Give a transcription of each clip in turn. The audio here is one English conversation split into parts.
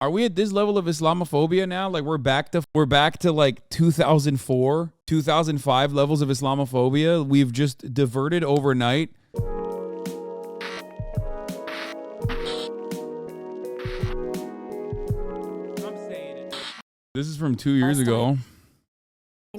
Are we at this level of Islamophobia now? Like we're back to like 2004, 2005 levels of Islamophobia. We've just diverted overnight. This is from 2 years ago.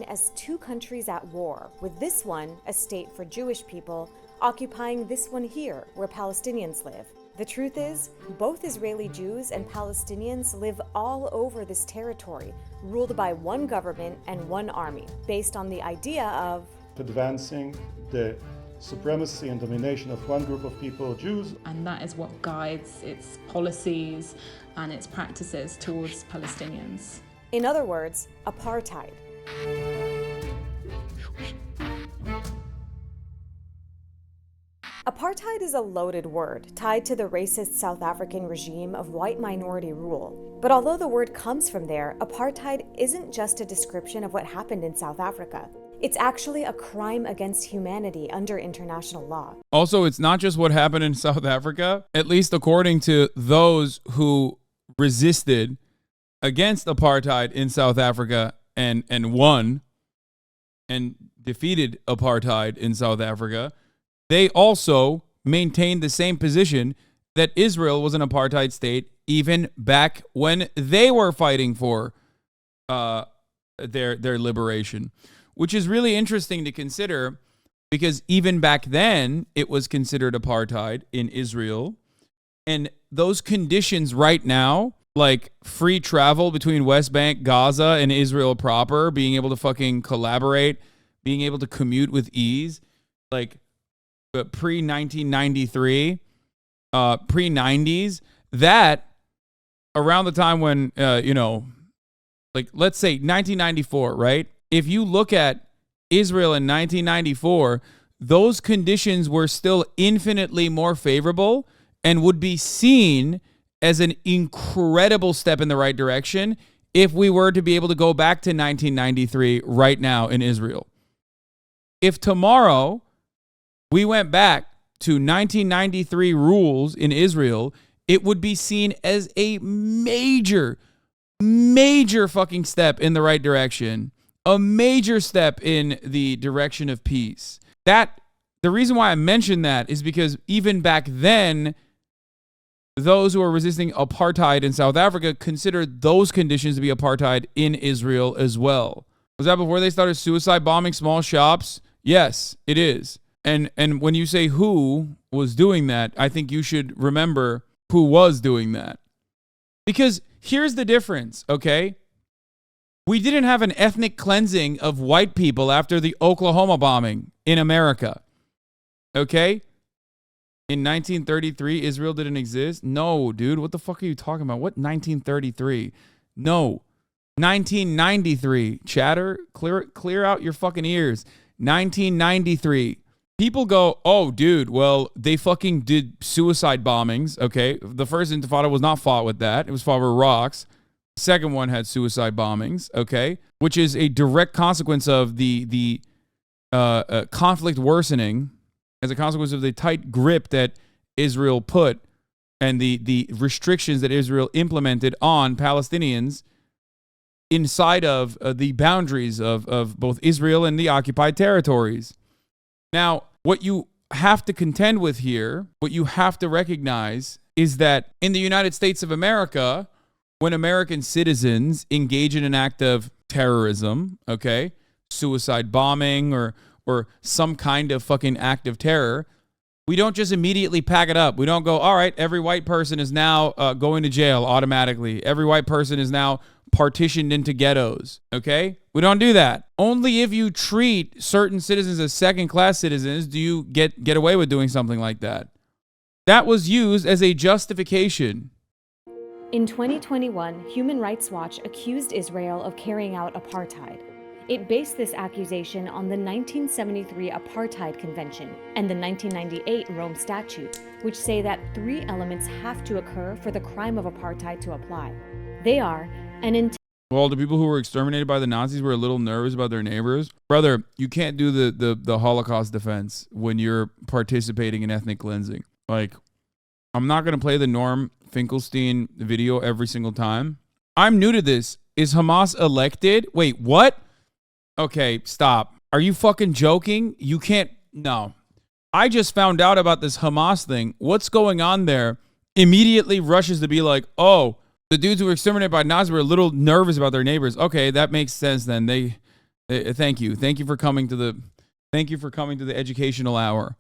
As two countries at war, with this one, a state for Jewish people, occupying this one here, where Palestinians live. The truth is, both Israeli Jews and Palestinians live all over this territory, ruled by one government and one army, based on the idea of advancing the supremacy and domination of one group of people, Jews. And that is what guides its policies and its practices towards Palestinians. In other words, apartheid. Apartheid is a loaded word tied to the racist South African regime of white minority rule. But although the word comes from there, apartheid isn't just a description of what happened in South Africa. It's actually a crime against humanity under international law. Also, it's not just what happened in South Africa, at least according to those who resisted against apartheid in South Africa and won and defeated apartheid in South Africa. They also maintained the same position that Israel was an apartheid state even back when they were fighting for their liberation, which is really interesting to consider because even back then it was considered apartheid in Israel. And those conditions right now, like free travel between West Bank, Gaza, and Israel proper, being able to fucking collaborate, being able to commute with ease, like pre-1993, pre-90s, that around the time when, like let's say 1994, right? If you look at Israel in 1994, those conditions were still infinitely more favorable and would be seen as an incredible step in the right direction if we were to be able to go back to 1993 right now in Israel. If tomorrow we went back to 1993 rules in Israel, it would be seen as a major fucking step in the right direction, a major step in the direction of peace. The reason why I mention that is because even back then, those who were resisting apartheid in South Africa considered those conditions to be apartheid in Israel as well. Was that before they started suicide bombing small shops? Yes, it is. And when you say who was doing that, I think you should remember who was doing that. Because here's the difference, okay? We didn't have an ethnic cleansing of white people after the Oklahoma bombing in America, okay? In 1933, Israel didn't exist? No, dude, what the fuck are you talking about? What 1933? No, 1993. Chatter, clear out your fucking ears. 1993. People go, oh, dude, well, they fucking did suicide bombings, okay? The first intifada was not fought with that. It was fought with rocks. The second one had suicide bombings, okay? Which is a direct consequence of the conflict worsening as a consequence of the tight grip that Israel put and the restrictions that Israel implemented on Palestinians inside of the boundaries of both Israel and the occupied territories. Now, what you have to contend with here, what you have to recognize is that in the United States of America, when American citizens engage in an act of terrorism, okay, suicide bombing or some kind of fucking act of terror, we don't just immediately pack it up. We don't go, all right, every white person is now going to jail automatically. Every white person is now partitioned into ghettos, okay? We don't do that. Only if you treat certain citizens as second-class citizens do you get away with doing something like that. That was used as a justification. In 2021, Human Rights Watch accused Israel of carrying out apartheid. It based this accusation on the 1973 Apartheid Convention and the 1998 Rome Statute, which say that 3 elements have to occur for the crime of apartheid to apply. They are an intent. Well, the people who were exterminated by the Nazis were a little nervous about their neighbors. Brother, you can't do the Holocaust defense when you're participating in ethnic cleansing. Like, I'm not going to play the Norm Finkelstein video every single time. I'm new to this. Is Hamas elected? Wait, what? Okay, stop. Are you fucking joking? You can't. No. I just found out about this Hamas thing. What's going on there? Immediately rushes to be like, oh, the dudes who were exterminated by Nazis were a little nervous about their neighbors. Okay, that makes sense then. Thank you. Thank you for coming to the educational hour.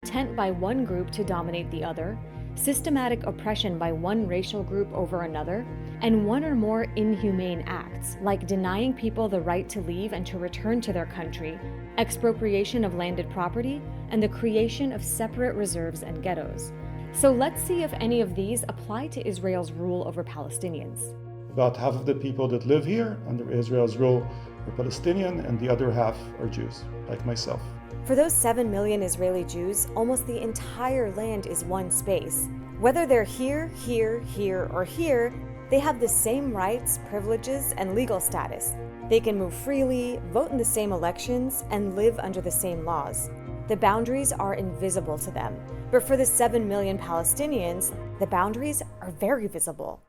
Intent by one group to dominate the other, systematic oppression by one racial group over another, and one or more inhumane acts, like denying people the right to leave and to return to their country, expropriation of landed property, and the creation of separate reserves and ghettos. So let's see if any of these apply to Israel's rule over Palestinians. About half of the people that live here under Israel's rule are Palestinian, and the other half are Jews, like myself. For those 7 million Israeli Jews, almost the entire land is one space. Whether they're here, or here, they have the same rights, privileges, and legal status. They can move freely, vote in the same elections, and live under the same laws. The boundaries are invisible to them. But for the 7 million Palestinians, the boundaries are very visible.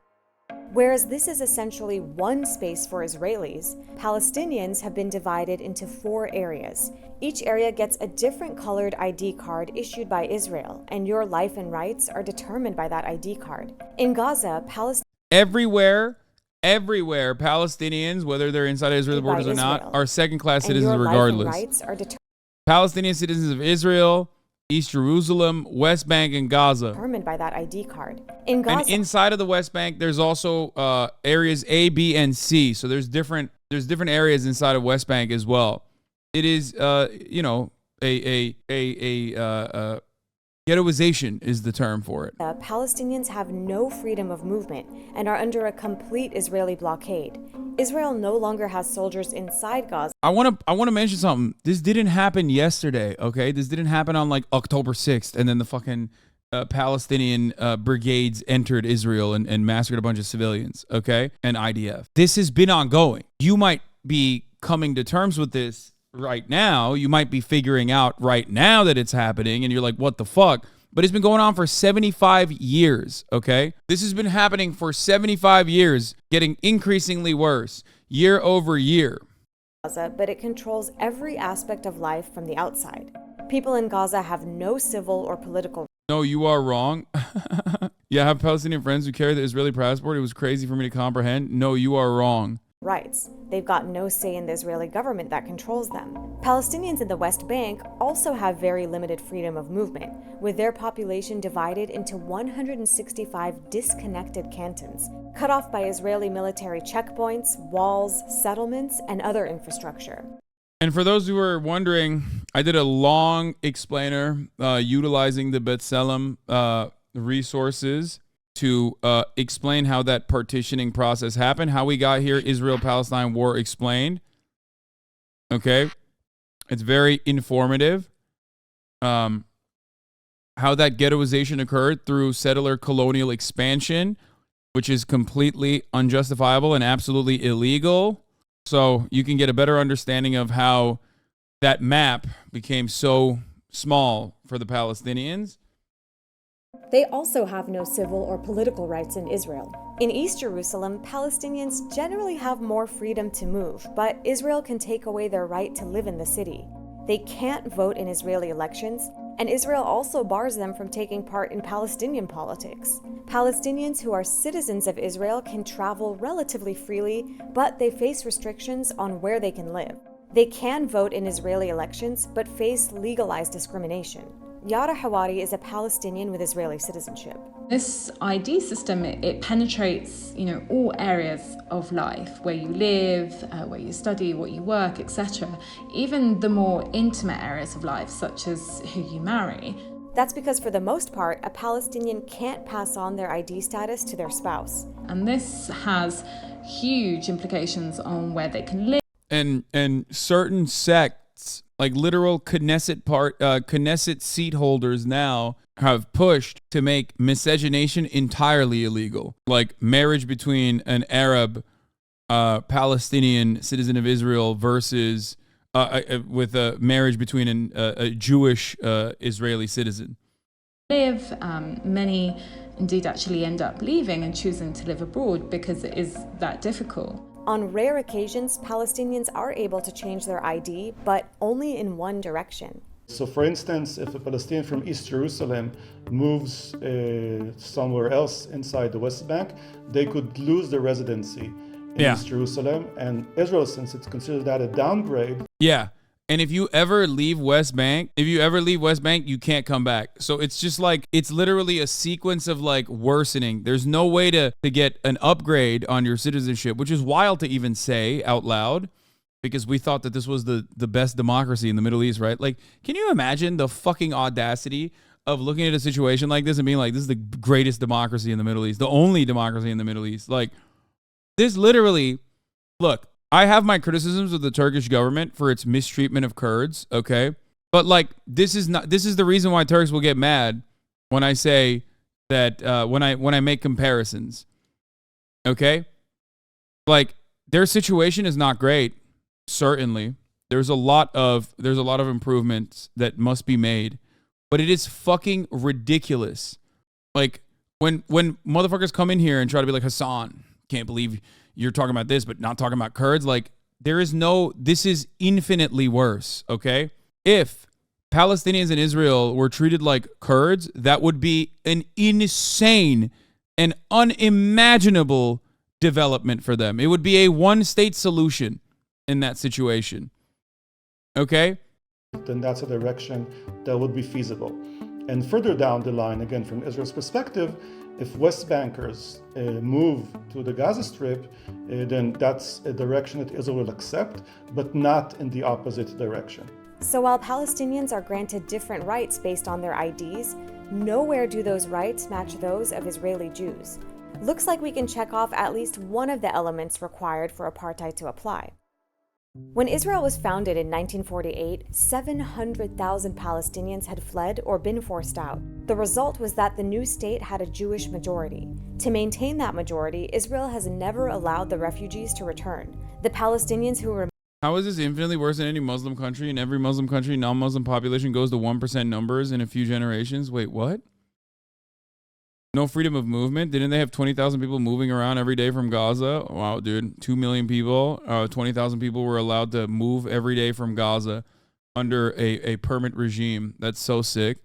Whereas this is essentially one space for Israelis, Palestinians have been divided into 4 areas. Each area gets a different colored ID card issued by Israel, and your life and rights are determined by that ID card. In Gaza, Everywhere, Palestinians, whether they're inside Israeli borders or not, are second-class citizens regardless. Palestinian citizens of Israel, East Jerusalem, West Bank, and Gaza. Determined by that ID card. In Gaza, and inside of the West Bank, there's also areas A, B, and C. So there's different areas inside of West Bank as well. It is, ghettoization is the term for it. Palestinians have no freedom of movement and are under a complete Israeli blockade. Israel no longer has soldiers inside Gaza. I want to mention something. This didn't happen yesterday, okay? This didn't happen on like October 6th, and then the fucking Palestinian brigades entered Israel and massacred a bunch of civilians, okay? And IDF. This has been ongoing. You might be coming to terms with this right now. You might be figuring out right now that it's happening, and you're like, what the fuck? But it's been going on for 75 years, okay? This has been happening for 75 years, getting increasingly worse year over year. Gaza, but it controls every aspect of life from the outside. People in Gaza have no civil or political. No, you are wrong. Yeah, I have Palestinian friends who carry the Israeli passport. It was crazy for me to comprehend. No, you are wrong. Rights. They've got no say in the Israeli government that controls them. Palestinians in the West Bank also have very limited freedom of movement, with their population divided into 165 disconnected cantons, cut off by Israeli military checkpoints, walls, settlements, and other infrastructure. And for those who are wondering, I did a long explainer utilizing the B'Tselem resources to explain how that partitioning process happened, how we got here, Israel-Palestine war explained. Okay? It's very informative. How that ghettoization occurred through settler colonial expansion, which is completely unjustifiable and absolutely illegal. So you can get a better understanding of how that map became so small for the Palestinians. They also have no civil or political rights in Israel. In East Jerusalem, Palestinians generally have more freedom to move, but Israel can take away their right to live in the city. They can't vote in Israeli elections, and Israel also bars them from taking part in Palestinian politics. Palestinians who are citizens of Israel can travel relatively freely, but they face restrictions on where they can live. They can vote in Israeli elections, but face legalized discrimination. Yara Hawari is a Palestinian with Israeli citizenship. This ID system, it penetrates, all areas of life, where you live, where you study, what you work, etc. Even the more intimate areas of life, such as who you marry. That's because for the most part, a Palestinian can't pass on their ID status to their spouse. And this has huge implications on where they can live. And certain sects, like literal Knesset seat holders now have pushed to make miscegenation entirely illegal. Like marriage between an Arab Palestinian citizen of Israel versus with a marriage between a Jewish Israeli citizen. live. Many indeed actually end up leaving and choosing to live abroad because it is that difficult. On rare occasions, Palestinians are able to change their ID, but only in one direction. So for instance, if a Palestinian from East Jerusalem moves somewhere else inside the West Bank, they could lose their residency in East Jerusalem. And Israel, since it's considered that a downgrade. Yeah. And if you ever leave West Bank, you can't come back. So it's just like, it's literally a sequence of like worsening. There's no way to get an upgrade on your citizenship, which is wild to even say out loud, because we thought that this was the best democracy in the Middle East, right? Like, can you imagine the fucking audacity of looking at a situation like this and being like, this is the greatest democracy in the Middle East, the only democracy in the Middle East? Like, this literally, look, I have my criticisms of the Turkish government for its mistreatment of Kurds, okay? But like, this is the reason why Turks will get mad when I say that, when I make comparisons, okay? Like, their situation is not great, certainly. There's a lot of improvements that must be made, but it is fucking ridiculous. Like, when motherfuckers come in here and try to be like, Hasan, can't believe you're talking about this, but not talking about Kurds. Like, this is infinitely worse, okay? If Palestinians in Israel were treated like Kurds, that would be an insane and unimaginable development for them. It would be a one-state solution in that situation, okay? Then that's a direction that would be feasible. And further down the line, again, from Israel's perspective, if West Bankers move to the Gaza Strip, then that's a direction that Israel will accept, but not in the opposite direction. So while Palestinians are granted different rights based on their IDs, nowhere do those rights match those of Israeli Jews. Looks like we can check off at least one of the elements required for apartheid to apply. When Israel was founded in 1948, 700,000 Palestinians had fled or been forced out. The result was that the new state had a Jewish majority. To maintain that majority, Israel has never allowed the refugees to return. The Palestinians who remain. How is this infinitely worse than any Muslim country? In every Muslim country, non-Muslim population goes to 1% numbers in a few generations. Wait, what? No freedom of movement? Didn't they have 20,000 people moving around every day from Gaza? Wow, dude. 2 million people. 20,000 people were allowed to move every day from Gaza under a permit regime. That's so sick.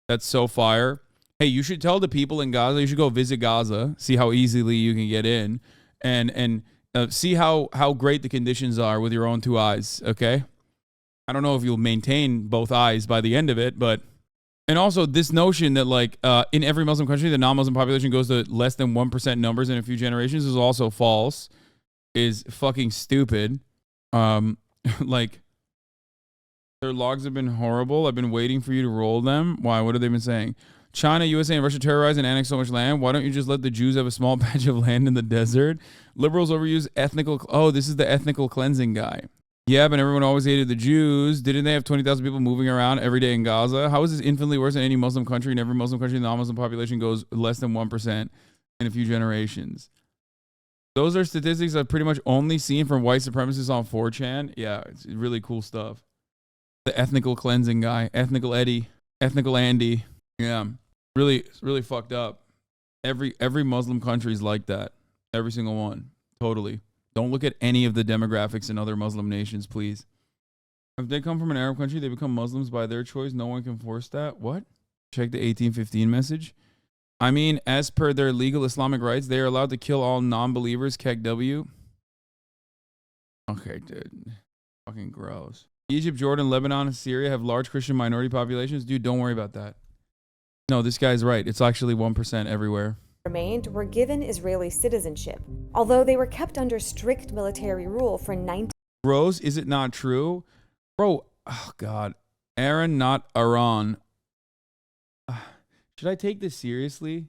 That's so fire. Hey, you should tell the people in Gaza, you should go visit Gaza, see how easily you can get in, and see how great the conditions are with your own two eyes, okay? I don't know if you'll maintain both eyes by the end of it, but... And also this notion that like in every Muslim country, the non-Muslim population goes to less than 1% numbers in a few generations is also false, is fucking stupid. Like, their logs have been horrible. I've been waiting for you to roll them. Why? What have they been saying? China, USA, and Russia terrorize and annex so much land. Why don't you just let the Jews have a small patch of land in the desert? Liberals overuse ethnical... Oh, this is the ethnical cleansing guy. Yeah, but everyone always hated the Jews. Didn't they have 20,000 people moving around every day in Gaza? How is this infinitely worse than any Muslim country? In every Muslim country, the non-Muslim population goes less than 1% in a few generations. Those are statistics I've pretty much only seen from white supremacists on 4chan. Yeah, it's really cool stuff. The ethnical cleansing guy. Ethnical Eddie. Ethnical Andy. Yeah, really fucked up. Every Muslim country is like that. Every single one. Totally. Don't look at any of the demographics in other Muslim nations, please. If they come from an Arab country, they become Muslims by their choice. No one can force that. What? Check the 1815 message. I mean, as per their legal Islamic rights, they are allowed to kill all non-believers. KEKW. Okay, dude. Fucking gross. Egypt, Jordan, Lebanon, and Syria have large Christian minority populations. Dude, don't worry about that. No, this guy's right. It's actually 1% everywhere. Remained were given Israeli citizenship, although they were kept under strict military rule for 19. Bros, is it not true? Bro, oh God. Aaron, not Iran. Should I take this seriously?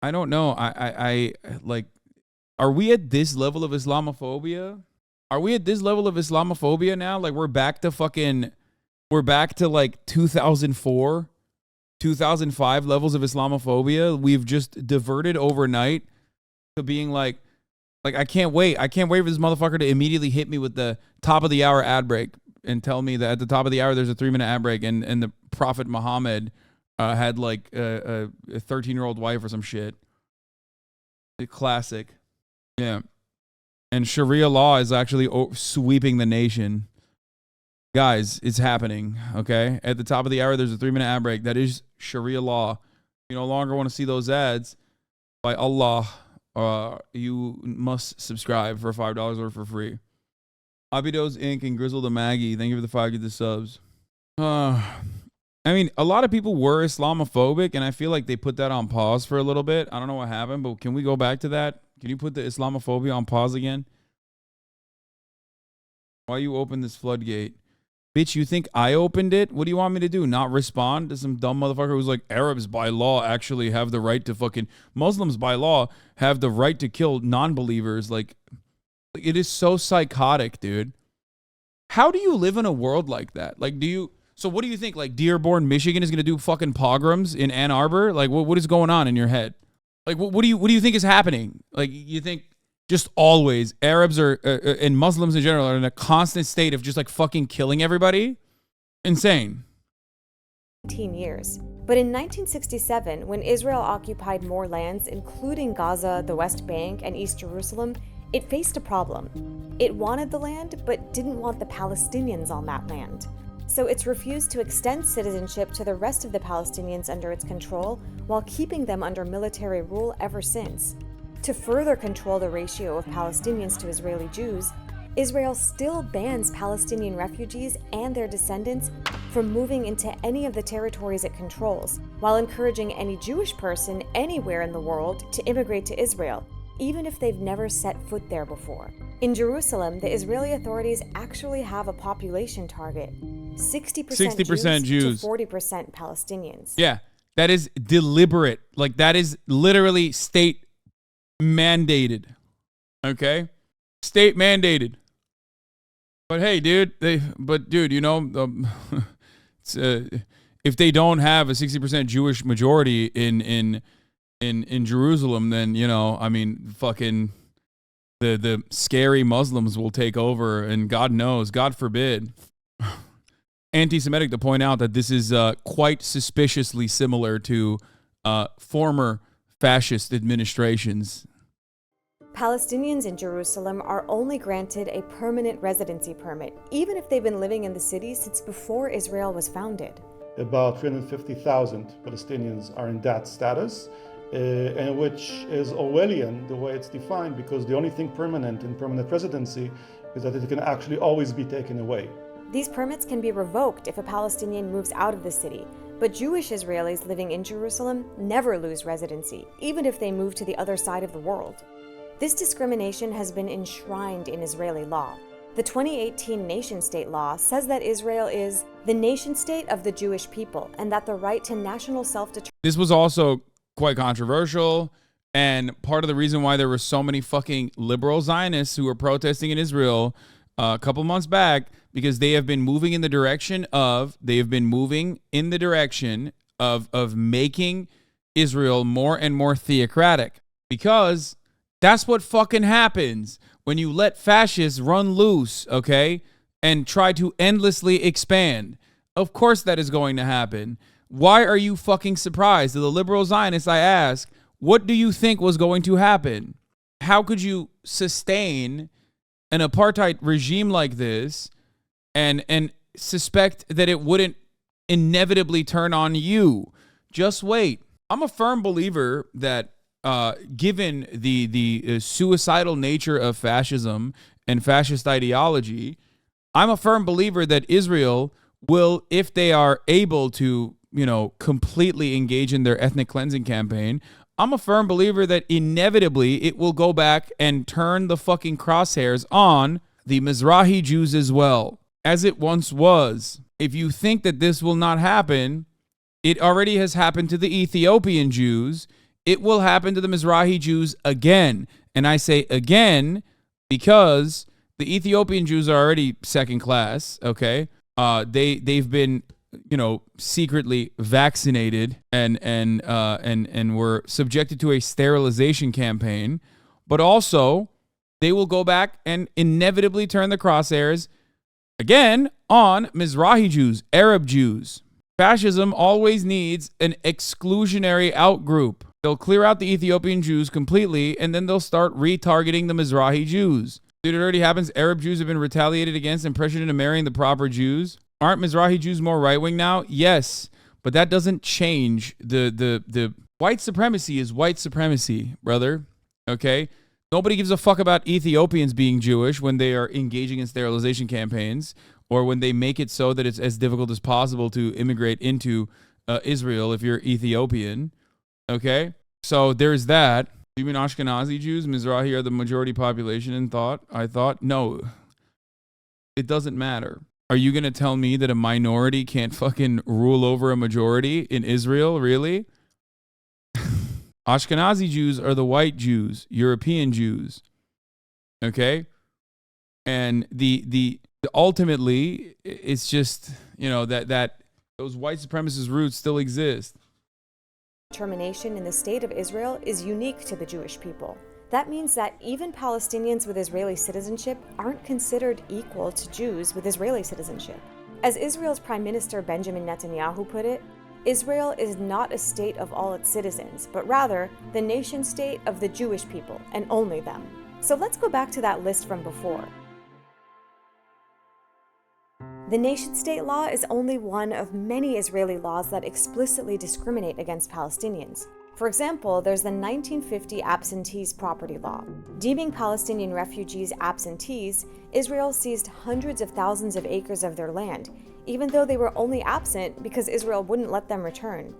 I don't know. I like, are we at this level of Islamophobia? Are we at this level of Islamophobia now? Like, we're back to like 2004, 2005 levels of Islamophobia. We've just diverted overnight to being like I can't wait. I can't wait for this motherfucker to immediately hit me with the top of the hour ad break and tell me that at the top of the hour there's a 3-minute ad break and the Prophet Muhammad had like a 13-year-old wife or some shit. A classic. Yeah. And Sharia law is actually sweeping the nation. Guys, it's happening, okay? At the top of the hour, there's a 3-minute ad break. That is Sharia law. You no longer want to see those ads. By Allah, you must subscribe for $5 or for free. Abidos Inc. and Grizzle the Maggie, thank you for the 5 to the subs. I mean, a lot of people were Islamophobic, and I feel like they put that on pause for a little bit. I don't know what happened, but can we go back to that? Can you put the Islamophobia on pause again? Why you open this floodgate? Bitch, you think I opened it? What do you want me to do? Not respond to some dumb motherfucker who's like, Arabs by law actually have the right to fucking... Muslims by law have the right to kill non-believers. Like, it is so psychotic, dude. How do you live in a world like that? Like, do you... So what do you think? Like, Dearborn, Michigan is going to do fucking pogroms in Ann Arbor? Like, what is going on in your head? Like, what do you think is happening? Like, you think just always Arabs are and Muslims in general are in a constant state of just like fucking killing everybody? Insane. 18 years. But in 1967, when Israel occupied more lands, including Gaza, the West Bank, and East Jerusalem, it faced a problem. It wanted the land, but didn't want the Palestinians on that land. So it's refused to extend citizenship to the rest of the Palestinians under its control, while keeping them under military rule ever since. To further control the ratio of Palestinians to Israeli Jews, Israel still bans Palestinian refugees and their descendants from moving into any of the territories it controls, while encouraging any Jewish person anywhere in the world to immigrate to Israel, even if they've never set foot there before. In Jerusalem, the Israeli authorities actually have a population target: 60% Jews to 40% Palestinians. Yeah, that is deliberate. Like, that is literally state mandated. Okay? State mandated. But hey, dude, you know, if they don't have a 60% Jewish majority in Jerusalem, then, you know, I mean, fucking the scary Muslims will take over, and God knows, God forbid. Anti-Semitic to point out that this is quite suspiciously similar to former fascist administrations. Palestinians in Jerusalem are only granted a permanent residency permit, even if they've been living in the city since before Israel was founded. About 350,000 Palestinians are in that status, and which is Orwellian the way it's defined, because the only thing permanent in permanent residency is that it can actually always be taken away. These permits can be revoked if a Palestinian moves out of the city, but Jewish Israelis living in Jerusalem never lose residency, even if they move to the other side of the world. This discrimination has been enshrined in Israeli law. The 2018 nation-state law says that Israel is the nation-state of the Jewish people, and that the right to national self-determination... This was also quite controversial, and part of the reason why there were so many fucking liberal Zionists who were protesting in Israel a couple months back, because they have been moving in the direction of making Israel more and more theocratic, because that's what fucking happens when you let fascists run loose, okay, and try to endlessly expand. Of course that is going to happen. Why are you fucking surprised? To the liberal Zionists, I ask, what do you think was going to happen? How could you sustain an apartheid regime like this and suspect that it wouldn't inevitably turn on you? Just wait. I'm a firm believer that given the suicidal nature of fascism and fascist ideology, I'm a firm believer that Israel will, if they are able to, you know, completely engage in their ethnic cleansing campaign, I'm a firm believer that inevitably it will go back and turn the fucking crosshairs on the Mizrahi Jews as well, as it once was. If you think that this will not happen, it already has happened to the Ethiopian Jews. It will happen to the Mizrahi Jews again. And I say again because the Ethiopian Jews are already second class, okay? They've been, you know, secretly vaccinated and were subjected to a sterilization campaign, but also they will go back and inevitably turn the crosshairs again on Mizrahi Jews, Arab Jews. Fascism always needs an exclusionary outgroup. They'll clear out the Ethiopian Jews completely, and then they'll start retargeting the Mizrahi Jews. Dude, it already happens. Arab Jews have been retaliated against and pressured into marrying the proper Jews. Aren't Mizrahi Jews more right-wing now? Yes, but that doesn't change the white supremacy is white supremacy, brother. Okay? Nobody gives a fuck about Ethiopians being Jewish when they are engaging in sterilization campaigns or when they make it so that it's as difficult as possible to immigrate into Israel if you're Ethiopian. Okay? So there's that. You mean Ashkenazi Jews, Mizrahi are the majority population in thought? I thought, no. It doesn't matter. Are you going to tell me that a minority can't fucking rule over a majority in Israel? Really? Ashkenazi Jews are the white Jews, European Jews. Okay? And the ultimately, it's just, you know, that those white supremacist roots still exist. Determination in the state of Israel is unique to the Jewish people. That means that even Palestinians with Israeli citizenship aren't considered equal to Jews with Israeli citizenship. As Israel's Prime Minister Benjamin Netanyahu put it, Israel is not a state of all its citizens, but rather the nation state of the Jewish people, and only them. So let's go back to that list from before. The nation-state law is only one of many Israeli laws that explicitly discriminate against Palestinians. For example, there's the 1950 Absentees Property Law. Deeming Palestinian refugees absentees, Israel seized hundreds of thousands of acres of their land, even though they were only absent because Israel wouldn't let them return.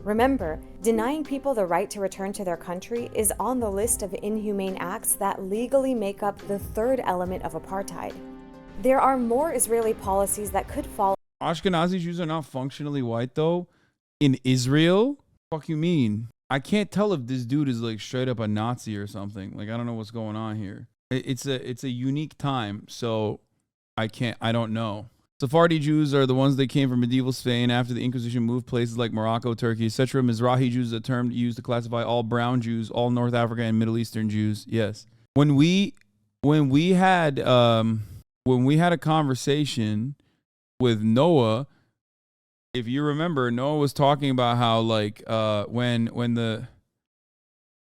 Remember, denying people the right to return to their country is on the list of inhumane acts that legally make up the third element of apartheid. There are more Israeli policies that could fall. Ashkenazi Jews are not functionally white, though. In Israel? Fuck you mean? I can't tell if this dude is like straight up a Nazi or something. Like, I don't know what's going on here. It's a unique time, so I don't know. Sephardi Jews are the ones that came from medieval Spain after the Inquisition moved places like Morocco, Turkey, etc. Mizrahi Jews is a term used to classify all brown Jews, all North African and Middle Eastern Jews. Yes. When we had a conversation with Noah, if you remember, Noah was talking about how like when the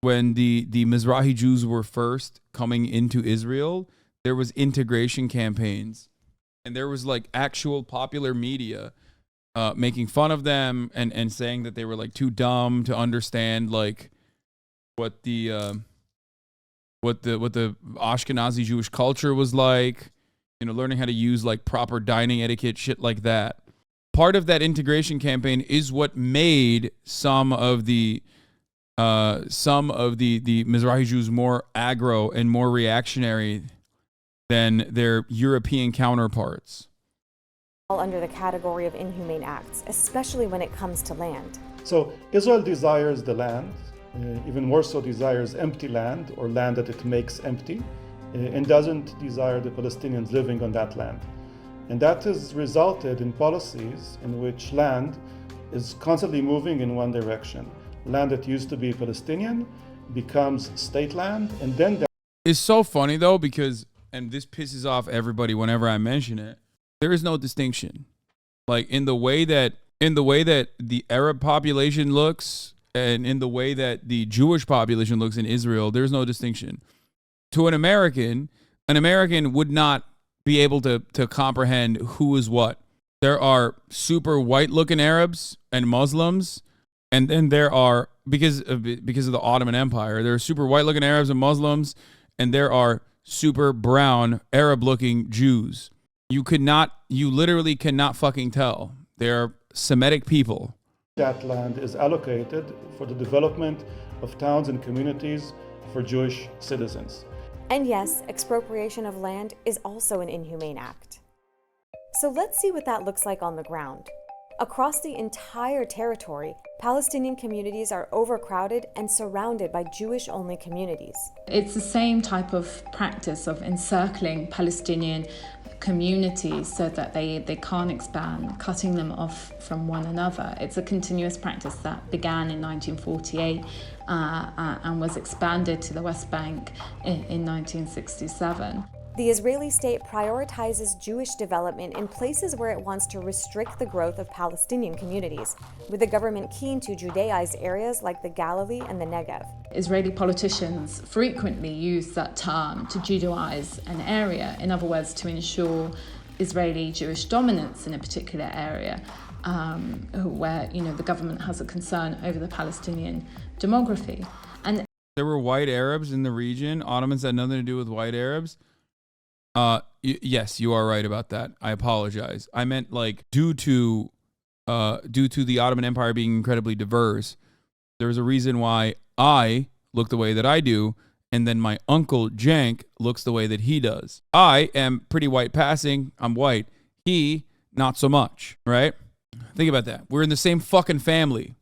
Mizrahi Jews were first coming into Israel, there was integration campaigns, and there was like actual popular media making fun of them and saying that they were like too dumb to understand like what the Ashkenazi Jewish culture was like. You know, learning how to use like proper dining etiquette, shit like that. Part of that integration campaign is what made some of the Mizrahi Jews more aggro and more reactionary than their European counterparts. Under the category of inhumane acts, especially when it comes to land. So Israel desires the land, even more so desires empty land or land that it makes empty, and doesn't desire the Palestinians living on that land. And that has resulted in policies in which land is constantly moving in one direction. Land that used to be Palestinian becomes state land, and then that. It's so funny though, because, and this pisses off everybody whenever I mention it, there is no distinction. Like in the way that the Arab population looks and in the way that the Jewish population looks in Israel, there's no distinction. To an American would not be able to comprehend who is what. There are super white looking Arabs and Muslims, and then there are, because of the Ottoman Empire, there are super white looking Arabs and Muslims, and there are super brown Arab looking Jews. You literally cannot fucking tell. They're Semitic people. That land is allocated for the development of towns and communities for Jewish citizens. And yes, expropriation of land is also an inhumane act. So let's see what that looks like on the ground. Across the entire territory, Palestinian communities are overcrowded and surrounded by Jewish-only communities. It's the same type of practice of encircling Palestinian communities so that they can't expand, cutting them off from one another. It's a continuous practice that began in 1948 and was expanded to the West Bank in 1967. The Israeli state prioritizes Jewish development in places where it wants to restrict the growth of Palestinian communities, with the government keen to Judaize areas like the Galilee and the Negev. Israeli politicians frequently use that term to Judaize an area, in other words, to ensure Israeli Jewish dominance in a particular area, where the government has a concern over the Palestinian demography. And there were white Arabs in the region. Ottomans had nothing to do with white Arabs. Yes, you are right about that. I apologize. I meant like due to the Ottoman Empire being incredibly diverse, there was a reason why I look the way that I do, and then my uncle Jank looks the way that he does. I am pretty white passing. I'm white. He, not so much, right? Think about that. We're in the same fucking family.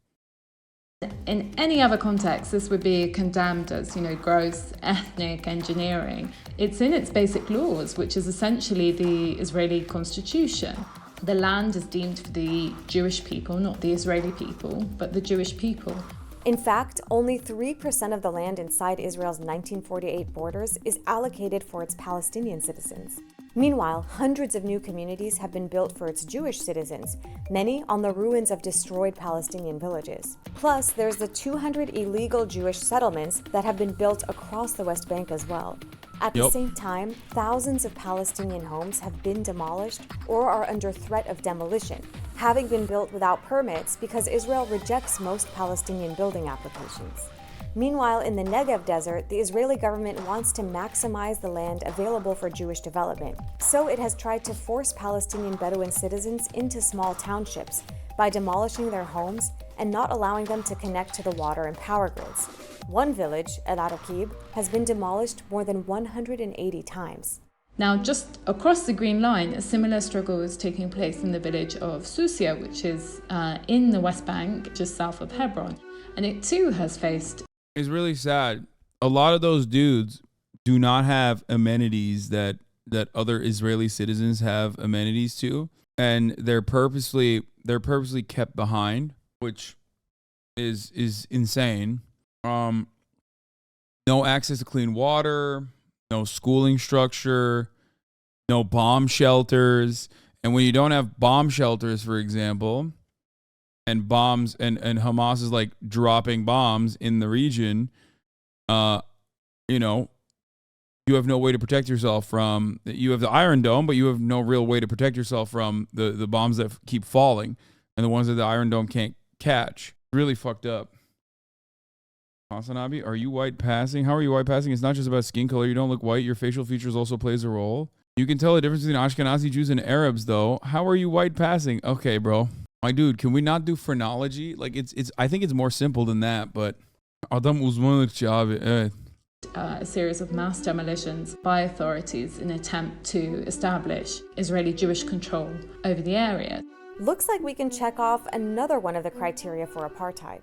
in any other context, this would be condemned as, gross ethnic engineering. It's in its basic laws, which is essentially the Israeli constitution. The land is deemed for the Jewish people, not the Israeli people, but the Jewish people. In fact, only 3% of the land inside Israel's 1948 borders is allocated for its Palestinian citizens. Meanwhile, hundreds of new communities have been built for its Jewish citizens, many on the ruins of destroyed Palestinian villages. Plus, there's the 200 illegal Jewish settlements that have been built across the West Bank as well. At the same time, thousands of Palestinian homes have been demolished or are under threat of demolition, having been built without permits because Israel rejects most Palestinian building applications. Meanwhile, in the Negev desert, the Israeli government wants to maximize the land available for Jewish development. So it has tried to force Palestinian Bedouin citizens into small townships by demolishing their homes and not allowing them to connect to the water and power grids. One village, El Araqib, has been demolished more than 180 times. Now, just across the Green Line, a similar struggle is taking place in the village of Susia, which is in the West Bank, just south of Hebron. And it too has faced... It's really sad. A lot of those dudes do not have amenities that other Israeli citizens have amenities to. And they're purposely kept behind, which is insane. No access to clean water, no schooling structure, no bomb shelters. And when you don't have bomb shelters, for example, and bombs and Hamas is like dropping bombs in the region, you have no way to protect yourself from, you have the Iron Dome, but you have no real way to protect yourself from the bombs that keep falling and the ones that the Iron Dome can't catch. Really fucked up. Hasanabi, are you white passing? How are you white passing? It's not just about skin color. You don't look white. Your facial features also plays a role. You can tell the difference between Ashkenazi Jews and Arabs, though. How are you white passing? Okay, bro. My dude, can we not do phrenology? Like, I think it's more simple than that, but Adam uzmanlık abi. A series of mass demolitions by authorities in an attempt to establish Israeli Jewish control over the area. Looks like we can check off another one of the criteria for apartheid.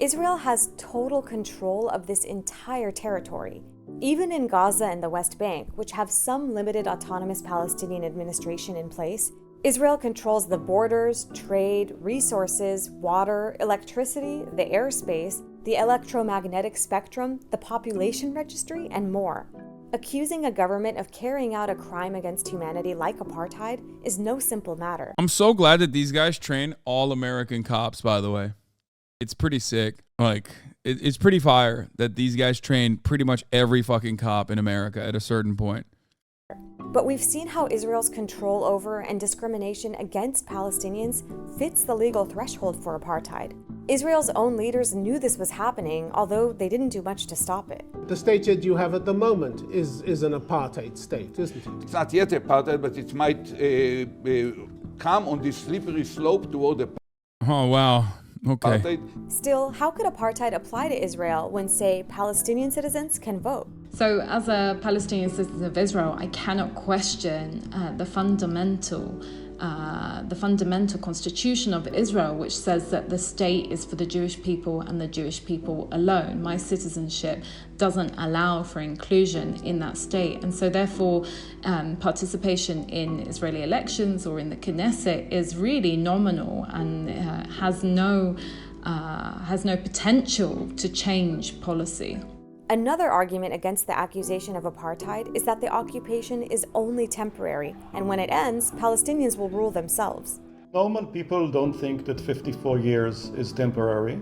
Israel has total control of this entire territory. Even in Gaza and the West Bank, which have some limited autonomous Palestinian administration in place, Israel controls the borders, trade, resources, water, electricity, the airspace, the electromagnetic spectrum, the population registry, and more. Accusing a government of carrying out a crime against humanity like apartheid is no simple matter. I'm so glad that these guys train all American cops, by the way. It's pretty sick. Like, it's pretty fire that these guys train pretty much every fucking cop in America at a certain point. But we've seen how Israel's control over and discrimination against Palestinians fits the legal threshold for apartheid. Israel's own leaders knew this was happening, although they didn't do much to stop it. The state that you have at the moment is an apartheid state, isn't it? It's not yet apartheid, but it might come on this slippery slope toward the Oh, wow. Okay. apartheid. Still, how could apartheid apply to Israel when, say, Palestinian citizens can vote? So as a Palestinian citizen of Israel, I cannot question the fundamental constitution of Israel, which says that the state is for the Jewish people and the Jewish people alone. My citizenship doesn't allow for inclusion in that state. And so therefore, participation in Israeli elections or in the Knesset is really nominal and has no potential to change policy. Another argument against the accusation of apartheid is that the occupation is only temporary, and when it ends, Palestinians will rule themselves. Normal people don't think that 54 years is temporary.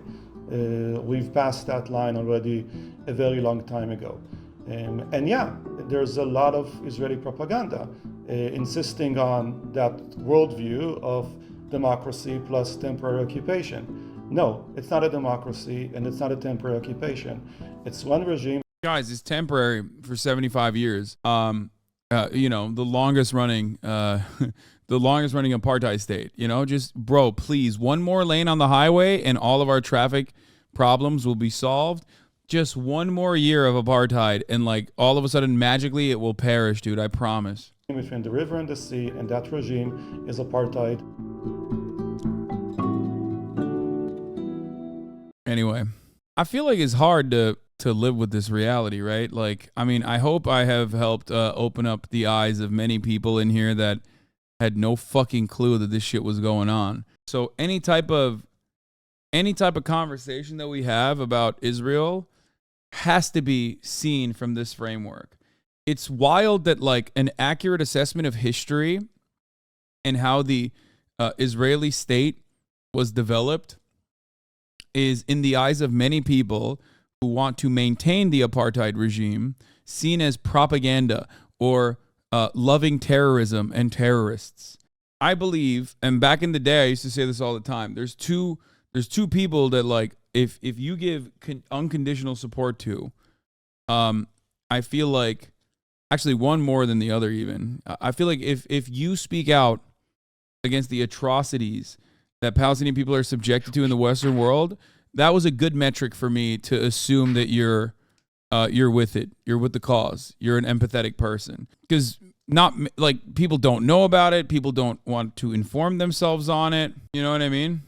We've passed that line already a very long time ago. And yeah, there's a lot of Israeli propaganda insisting on that worldview of democracy plus temporary occupation. No, it's not a democracy and it's not a temporary occupation. It's one regime. Guys, it's temporary for 75 years. You know, the longest running apartheid state, you know, just bro, please, one more lane on the highway and all of our traffic problems will be solved. Just one more year of apartheid and like all of a sudden magically it will perish, dude. I promise. Between the river and the sea, and that regime is apartheid. Anyway, I feel like it's hard to live with this reality, right? Like, I mean, I hope I have helped open up the eyes of many people in here that had no fucking clue that this shit was going on. So any type of conversation that we have about Israel has to be seen from this framework. It's wild that like an accurate assessment of history and how the Israeli state was developed is, in the eyes of many people who want to maintain the apartheid regime, seen as propaganda or loving terrorism and terrorists. I believe, and back in the day, I used to say this all the time, there's two people that like, if you give unconditional support to, I feel like, actually one more than the other even, I feel like if you speak out against the atrocities that Palestinian people are subjected to in the Western world, that was a good metric for me to assume that you're with it. You're with the cause. You're an empathetic person. Because not like people don't know about it. People don't want to inform themselves on it. You know what I mean?